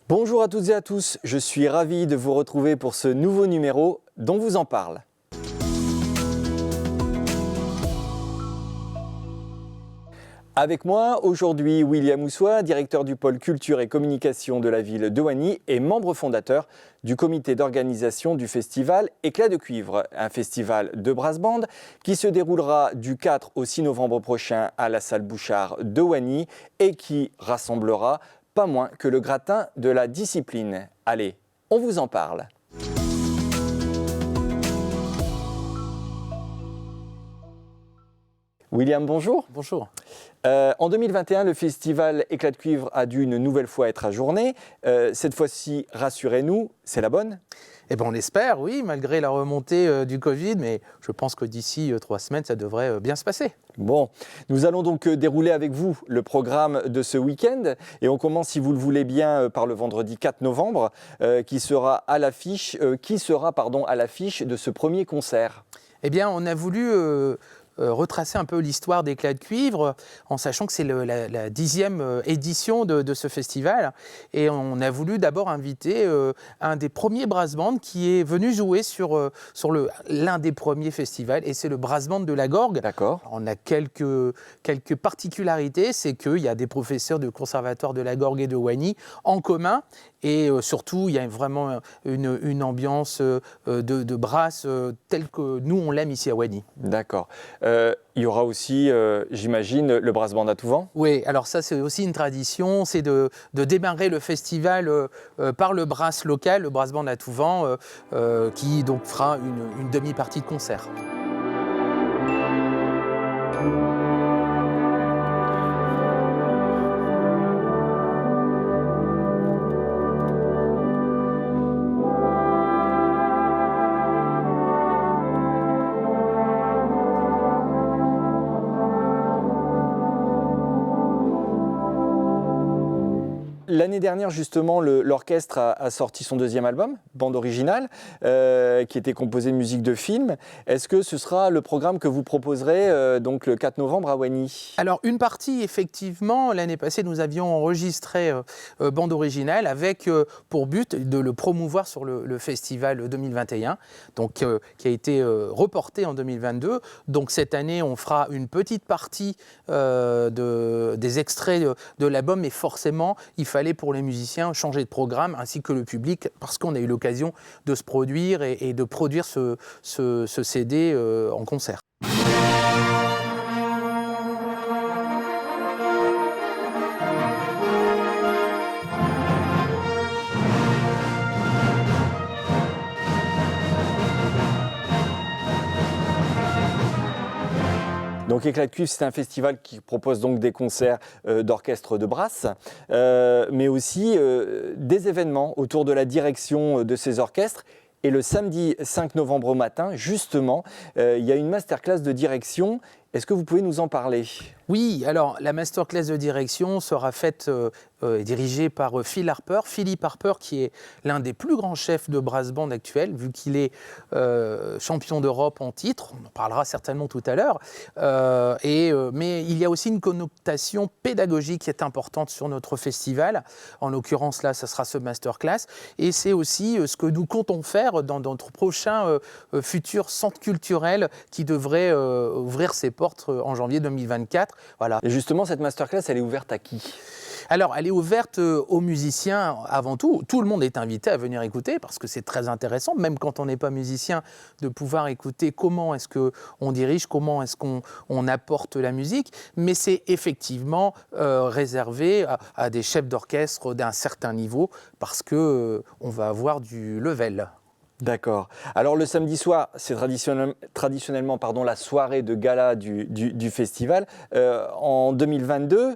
Bonjour à toutes et à tous, je suis ravi de vous retrouver pour ce nouveau numéro dont vous en parle. Avec moi aujourd'hui William Houssois, directeur du pôle culture et communication de la ville de Wany et membre fondateur du comité d'organisation du festival Éclat de cuivre, un festival de brass band qui se déroulera du 4 au 6 novembre prochain à la salle Bouchard de Wany et qui rassemblera pas moins que le gratin de la discipline. Allez, on vous en parle. William, bonjour. Bonjour. En 2021, le festival Éclat de cuivre a dû une nouvelle fois être ajourné. Cette fois-ci, rassurez-nous, c'est la bonne ? Eh bien, on espère, oui, malgré la remontée du Covid, mais je pense que d'ici 3 semaines, ça devrait bien se passer. Bon, nous allons donc dérouler avec vous le programme de ce week-end et on commence, si vous le voulez bien, par le vendredi 4 novembre qui sera à l'affiche de ce premier concert. Eh bien, on a voulu retracer un peu l'histoire d'Éclat de cuivre en sachant que c'est la 10e édition de ce festival. Et on a voulu d'abord inviter un des premiers brass bands qui est venu jouer sur l'un des premiers festivals, et c'est le brass band de la Gorgue. D'accord. On a quelques particularités, c'est qu'il y a des professeurs du conservatoire de la Gorgue et de Wany en commun. Et surtout, il y a vraiment une ambiance de brass telle que nous, on l'aime ici à Wany. D'accord. Il y aura aussi, j'imagine, le brass band à tout vent ? Oui, alors ça, c'est aussi une tradition, c'est de démarrer le festival par le brass local, le brass band à tout vent, qui donc fera une demi-partie de concert. L'année dernière, justement, l'orchestre a sorti son deuxième album, bande originale, qui était composé de musique de film. Est-ce que ce sera le programme que vous proposerez donc le 4 novembre à Wany ? Alors, une partie, effectivement, l'année passée, nous avions enregistré bande originale avec pour but de le promouvoir sur le festival 2021, donc, qui a été reporté en 2022. Donc, cette année, on fera une petite partie des extraits de l'album, mais forcément, il fallait pour les musiciens changer de programme, ainsi que le public, parce qu'on a eu l'occasion de se produire et de produire ce CD en concert. Donc Éclat de cuivre, c'est un festival qui propose donc des concerts d'orchestre de brass, mais aussi des événements autour de la direction de ces orchestres. Et le samedi 5 novembre au matin, justement, il y a une masterclass de direction. Est-ce que vous pouvez nous en parler ? Oui, alors la masterclass de direction sera faite et dirigée par Philippe Harper, qui est l'un des plus grands chefs de brass band actuels, vu qu'il est champion d'Europe en titre. On en parlera certainement tout à l'heure. Mais il y a aussi une connotation pédagogique qui est importante sur notre festival. En l'occurrence, là, ça sera ce masterclass. Et c'est aussi ce que nous comptons faire dans notre prochain futur centre culturel qui devrait ouvrir ses portes en janvier 2024. Voilà. Et justement, cette masterclass, elle est ouverte à qui ? Alors, elle est ouverte aux musiciens avant tout. Tout le monde est invité à venir écouter parce que c'est très intéressant, même quand on n'est pas musicien, de pouvoir écouter comment est-ce qu'on dirige, comment est-ce qu'on apporte la musique. Mais c'est effectivement réservé à des chefs d'orchestre d'un certain niveau parce qu'on va avoir du level. D'accord. Alors le samedi soir, c'est traditionnellement la soirée de gala du festival. En 2022,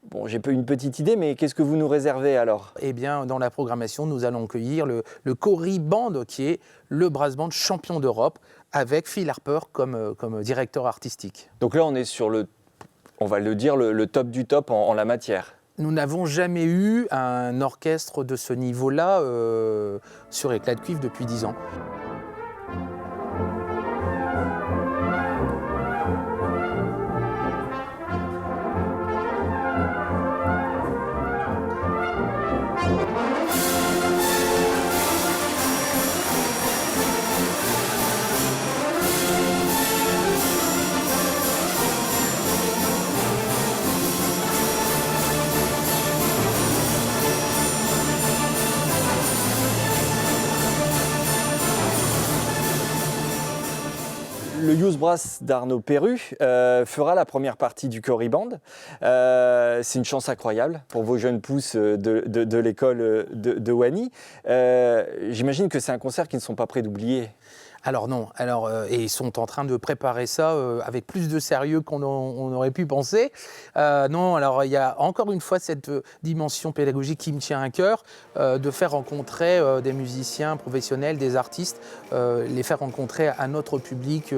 bon, j'ai une petite idée, mais qu'est-ce que vous nous réservez alors ? Eh bien, dans la programmation, nous allons accueillir le Cory Band, qui est le brass band champion d'Europe, avec Phil Harper comme directeur artistique. Donc là, on est sur on va le dire, le top du top en la matière. Nous n'avons jamais eu un orchestre de ce niveau-là sur Éclat de cuivre depuis 10 ans. le Youth Brass d'Arnaud Perru fera la première partie du Corriband. C'est une chance incroyable pour vos jeunes pousses de l'école de Wany. J'imagine que c'est un concert qu'ils ne sont pas prêts d'oublier. Alors non, et ils sont en train de préparer ça avec plus de sérieux qu'on aurait pu penser. Non, alors il y a encore une fois cette dimension pédagogique qui me tient à cœur, de faire rencontrer des musiciens professionnels, des artistes, les faire rencontrer à notre public,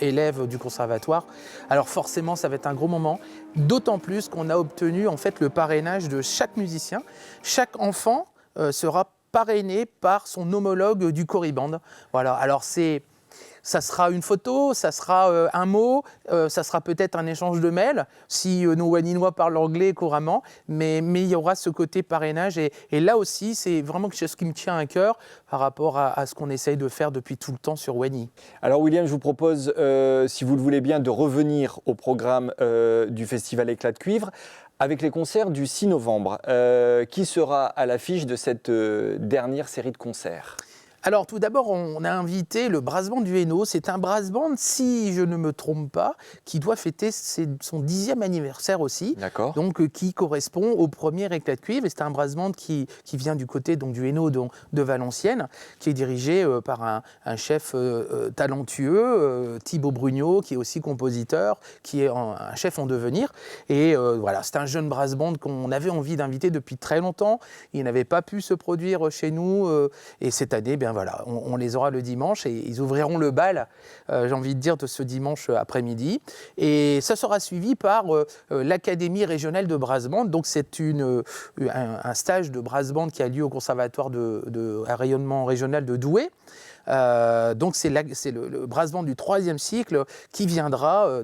élèves du conservatoire. Alors forcément, ça va être un gros moment, d'autant plus qu'on a obtenu en fait le parrainage de chaque musicien. Chaque enfant sera parrainé par son homologue du Corriband. Voilà, alors ça sera une photo, ça sera un mot, ça sera peut-être un échange de mails, si nos Waninois parlent anglais couramment, mais il y aura ce côté parrainage, et là aussi, c'est vraiment quelque chose qui me tient à cœur par rapport à ce qu'on essaye de faire depuis tout le temps sur Wany. Alors William, je vous propose, si vous le voulez bien, de revenir au programme du Festival Éclat de Cuivre, avec les concerts du 6 novembre. Qui sera à l'affiche de cette dernière série de concerts ? Alors tout d'abord, on a invité le Brass Band du Hainaut. C'est un brass band, si je ne me trompe pas, qui doit fêter son 10e anniversaire aussi. D'accord. Donc qui correspond au premier Éclat de Cuivre. Et c'est un brass band qui vient du côté donc, du Hainaut de Valenciennes, qui est dirigé par un chef talentueux, Thibaut Brugnot, qui est aussi compositeur, qui est un chef en devenir. Et voilà, c'est un jeune brass band qu'on avait envie d'inviter depuis très longtemps. Il n'avait pas pu se produire chez nous. Et cette année, bien voilà, on les aura le dimanche et ils ouvriront le bal, j'ai envie de dire, de ce dimanche après-midi. Et ça sera suivi par l'Académie régionale de brass band. Donc c'est un stage de brass band qui a lieu au conservatoire de rayonnement régional de Douai. Donc c'est le brass band du 3e cycle qui viendra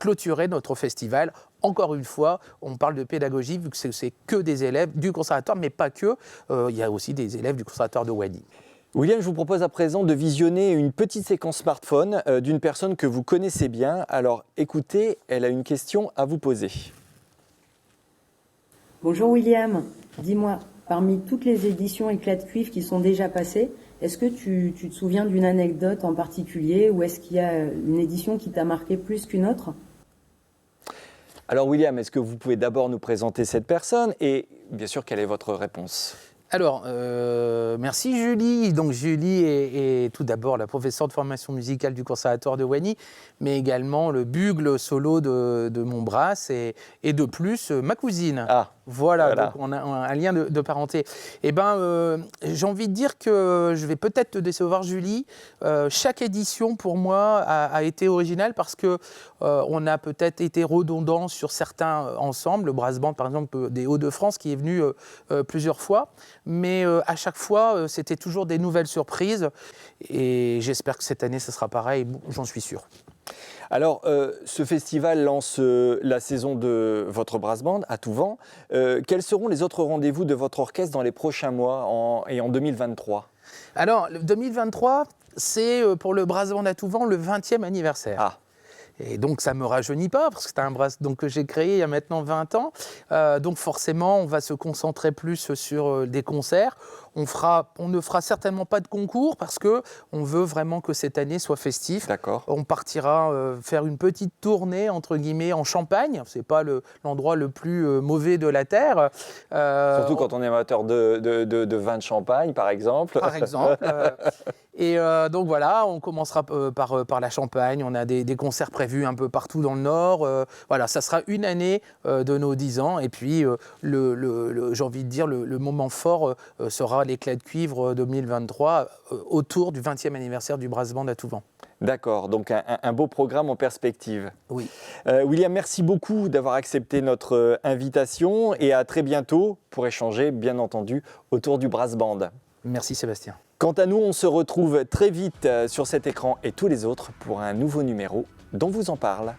clôturer notre festival. Encore une fois, on parle de pédagogie vu que c'est que des élèves du conservatoire, mais pas que. Il y a aussi des élèves du conservatoire de Wany. William, je vous propose à présent de visionner une petite séquence smartphone d'une personne que vous connaissez bien. Alors écoutez, elle a une question à vous poser. Bonjour William, dis-moi, parmi toutes les éditions Éclat de Cuivre qui sont déjà passées, est-ce que tu te souviens d'une anecdote en particulier ou est-ce qu'il y a une édition qui t'a marqué plus qu'une autre ? Alors William, est-ce que vous pouvez d'abord nous présenter cette personne et bien sûr, quelle est votre réponse ? Alors, merci Julie. Donc Julie est tout d'abord la professeure de formation musicale du conservatoire de Wany, mais également le bugle solo de mon brass et de plus ma cousine. Ah, voilà, donc on a un lien de parenté. Eh bien, j'ai envie de dire que je vais peut-être te décevoir Julie. Chaque édition pour moi a été originale parce que on a peut-être été redondant sur certains ensembles. Le brass band par exemple des Hauts-de-France qui est venu plusieurs fois. Mais à chaque fois, c'était toujours des nouvelles surprises. Et j'espère que cette année, ce sera pareil, j'en suis sûr. Alors, ce festival lance la saison de votre brass band à tout vent. Quels seront les autres rendez-vous de votre orchestre dans les prochains mois et en 2023 ? Alors, le 2023, c'est pour le brass band à tout vent le 20e anniversaire. Ah. Et donc, ça ne me rajeunit pas, parce que c'est un brass que j'ai créé il y a maintenant 20 ans. Donc, forcément, on va se concentrer plus sur des concerts. On ne fera certainement pas de concours, parce qu'on veut vraiment que cette année soit festive. D'accord. On partira faire une petite tournée, entre guillemets, en Champagne. Ce n'est pas l'endroit le plus mauvais de la Terre. Surtout quand on est amateur de vin de Champagne, par exemple. Par exemple. Et donc voilà, on commencera par la Champagne. On a des concerts prévus un peu partout dans le Nord. Voilà, ça sera une année de nos 10 ans. Et puis, j'ai envie de dire, le moment fort sera l'Éclat de Cuivre 2023 autour du 20e anniversaire du Brass Band à tout vent. D'accord, donc un beau programme en perspective. Oui. William, merci beaucoup d'avoir accepté notre invitation et à très bientôt pour échanger, bien entendu, autour du Brass Band. Merci Sébastien. Quant à nous, on se retrouve très vite sur cet écran et tous les autres pour un nouveau numéro dont vous en parle.